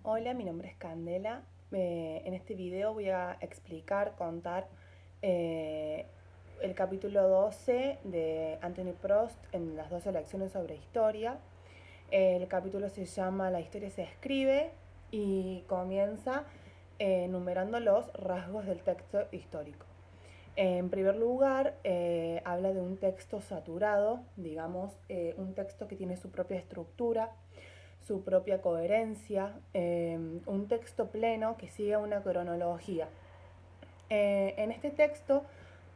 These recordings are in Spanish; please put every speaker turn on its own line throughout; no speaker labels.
Hola, mi nombre es Candela. En este video voy a contar eh, el capítulo 12 de Anthony Prost en las 12 lecciones sobre historia. El capítulo se llama La historia se escribe y comienza enumerando los rasgos del texto histórico. En primer lugar, habla de un texto saturado, digamos, un texto que tiene su propia estructura, su propia coherencia, un texto pleno que sigue una cronología. En este texto,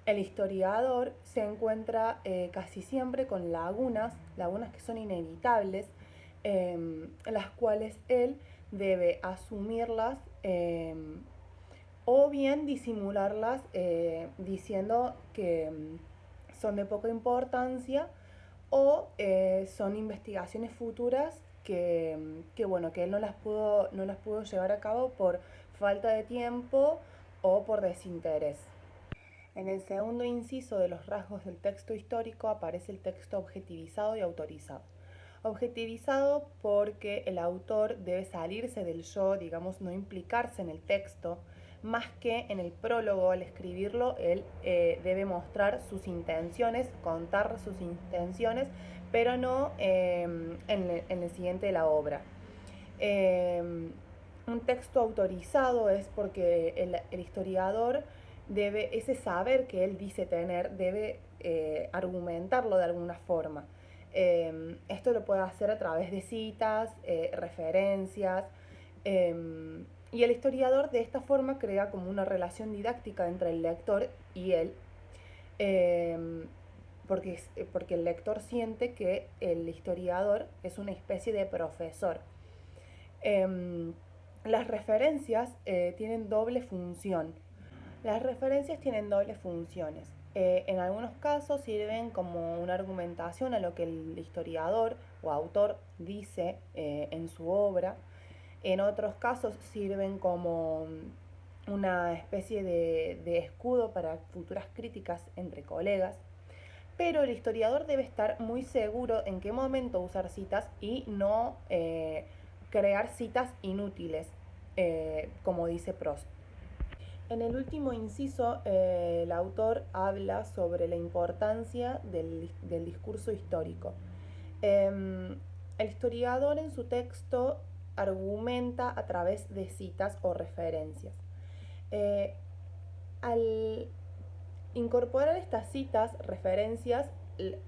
el historiador se encuentra casi siempre con lagunas que son inevitables, las cuales él debe asumirlas o bien disimularlas diciendo que son de poca importancia o son investigaciones futuras que él no las pudo llevar a cabo por falta de tiempo o por desinterés. En el segundo inciso de los rasgos del texto histórico aparece el texto objetivizado y autorizado. Objetivizado porque el autor debe salirse del yo, digamos, no implicarse en el texto, más que en el prólogo al escribirlo, él debe mostrar sus intenciones, contar sus intenciones, pero no en el siguiente de la obra. Un texto autorizado es porque el historiador debe, ese saber que él dice tener, debe argumentarlo de alguna forma. Esto lo puede hacer a través de citas, referencias, y el historiador de esta forma crea como una relación didáctica entre el lector y él, eh, porque el lector siente que el historiador es una especie de profesor. Las referencias tienen doble función. Las referencias tienen dobles funciones. En algunos casos sirven como una argumentación a lo que el historiador o autor dice en su obra. En otros casos sirven como una especie de escudo para futuras críticas entre colegas. Pero el historiador debe estar muy seguro en qué momento usar citas y no crear citas inútiles, como dice Prost. En el último inciso, el autor habla sobre la importancia del discurso histórico. El historiador en su texto argumenta a través de citas o referencias. Al incorporar estas citas, referencias,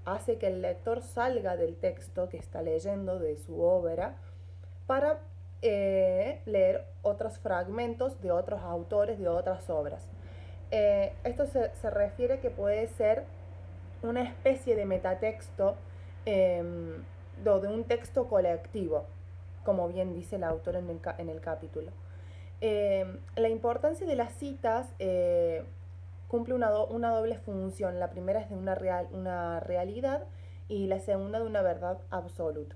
hace que el lector salga del texto que está leyendo de su obra para leer otros fragmentos de otros autores, de otras obras. Esto se refiere que puede ser una especie de metatexto de un texto colectivo, como bien dice el autor en el capítulo. La importancia de las citas cumple una doble función. La primera es de una realidad y la segunda de una verdad absoluta.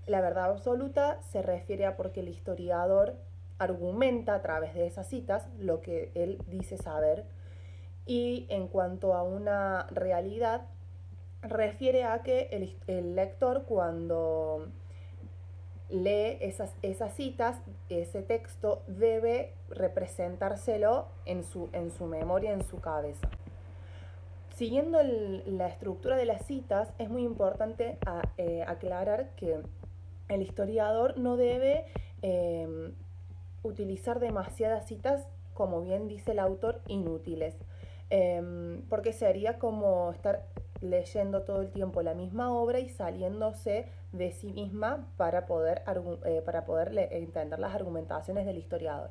La verdad absoluta se refiere a porque el historiador argumenta a través de esas citas lo que él dice saber, y en cuanto a una realidad refiere a que el lector cuando lee esas citas, ese texto debe representárselo en su memoria, en su cabeza. Siguiendo la estructura de las citas, es muy importante aclarar que el historiador no debe utilizar demasiadas citas, como bien dice el autor, inútiles, porque sería como estar leyendo todo el tiempo la misma obra y saliéndose de sí misma para poder entender las argumentaciones del historiador.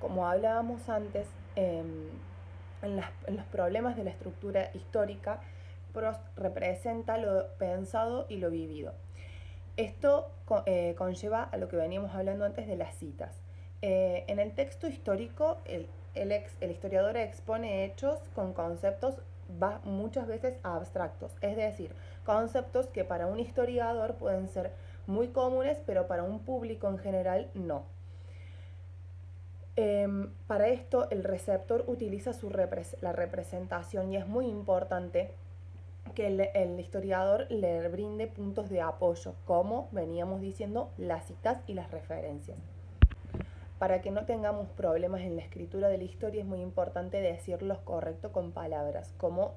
Como hablábamos antes, en los problemas de la estructura histórica, Prost representa lo pensado y lo vivido. Esto conlleva a lo que veníamos hablando antes de las citas. En el texto histórico, el historiador expone hechos con conceptos muchas veces abstractos, es decir, conceptos que para un historiador pueden ser muy comunes, pero para un público en general no. Para esto, el receptor utiliza la representación, y es muy importante que el historiador le brinde puntos de apoyo, como veníamos diciendo, las citas y las referencias. Para que no tengamos problemas en la escritura de la historia es muy importante decirlos correcto con palabras, como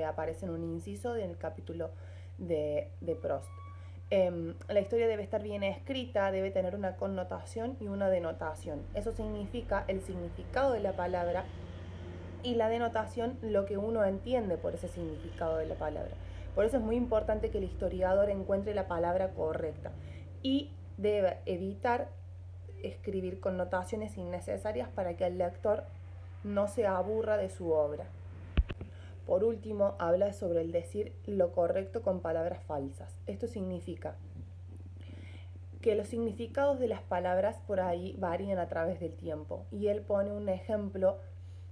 aparece en un inciso del capítulo de Proust. La historia debe estar bien escrita, debe tener una connotación y una denotación. Eso significa el significado de la palabra y la denotación, lo que uno entiende por ese significado de la palabra. Por eso es muy importante que el historiador encuentre la palabra correcta y debe evitar escribir connotaciones innecesarias para que el lector no se aburra de su obra. Por último, habla sobre el decir lo correcto con palabras falsas. Esto significa que los significados de las palabras por ahí varían a través del tiempo. Y él pone un ejemplo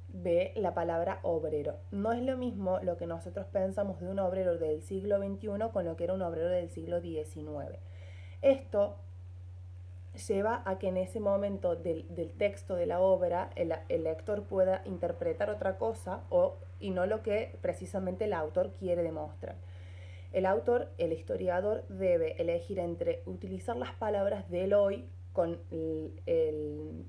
de la palabra obrero. No es lo mismo lo que nosotros pensamos de un obrero del siglo XXI con lo que era un obrero del siglo XIX. Esto lleva a que en ese momento del texto de la obra el lector pueda interpretar otra cosa y no lo que precisamente el autor quiere demostrar. El autor, el historiador, debe elegir entre utilizar las palabras del hoy con el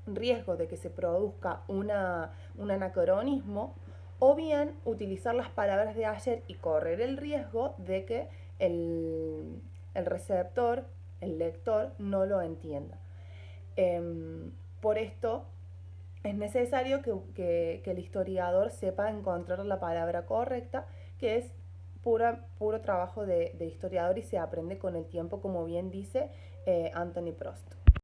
riesgo de que se produzca un anacronismo, o bien utilizar las palabras de ayer y correr el riesgo de que el receptor, el lector, no lo entienda. Por esto es necesario que el historiador sepa encontrar la palabra correcta, que es puro trabajo de historiador y se aprende con el tiempo, como bien dice Anthony Prost.